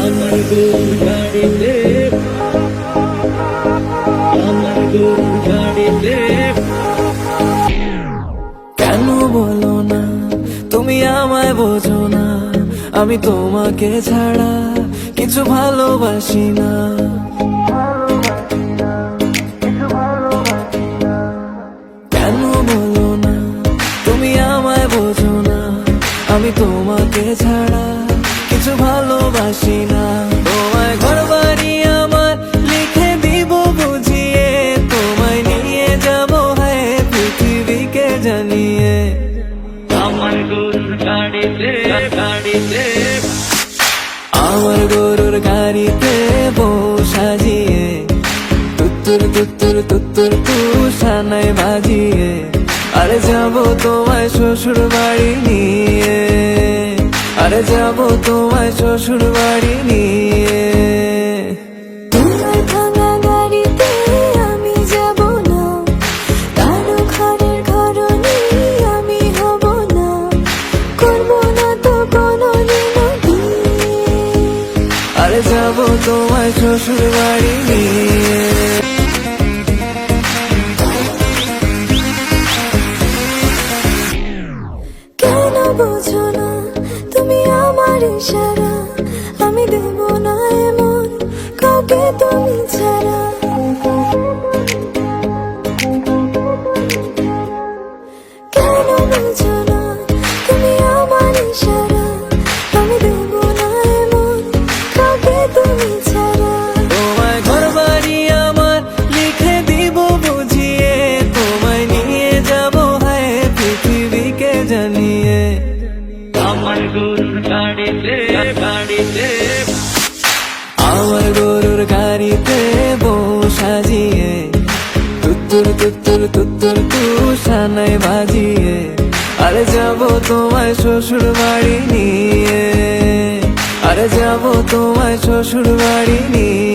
আমার গরুর গাড়িতে, আমার গরুর গাড়িতে। কেন বলো না তুমি আমায় বোঝো না, আমি তোমাকে ছাড়া কিছু ভালোবাসি না। কেন বলো না তুমি আমায় বোঝো না, আমি তোমাকে ছাড়া কিছু ভালোবাসি না। তোমায় ঘর বাড়ি আমার লিখে দিব বুঝিয়ে, তোমায় নিয়ে যাবো হ্যাঁ পৃথিবীকে জানিয়ে। আমার গরুর গাড়িতে, গাড়িতে, আমার গরুর গাড়িতে বউ সাজিয়ে, তুত্তুর তুত্তুর তুত্তুর তুষানায় বাজিয়ে, আরে যাবো তোমায় শ্বশুর বাড়ি নিয়ে, আরে যাবো তোমায় শ্বশুর বাড়ি নিয়ে। তোমার ভাঙা গাড়িতে আমি যাব না, কারো ঘরের ঘরনি আমি হব না, করব না তো কোনোদিনও বিয়ে। আরে যাবো তোমায় শ্বশুর বাড়ি নিয়ে। কেন বোঝো না তুমি আমার ইশারা, আমি দেব না এমন কাউকে তুমি ছাড়া। কেন বোঝো না তুমি আমার ইশারা, আমি দেব না এমন কাউকে তুমি ছাড়া। তোমায় ঘর বাড়ি আমার লিখে দিব বুঝিয়ে, তোমায় নিয়ে যাবো হ্যাঁ পৃথিবীকে জানিয়ে। আমার গরুর গাড়িতে, গাড়িতে, আমার গরুর গাড়িতে বউ সাজিয়ে, তুত্তুর তুত্তুর তুত্তুর তুষানায় বাজিয়ে, আরে যাবো তোমায় শ্বশুর বাড়ি নিয়ে, আরে যাবো তোমায় শ্বশুর বাড়ি নিয়ে।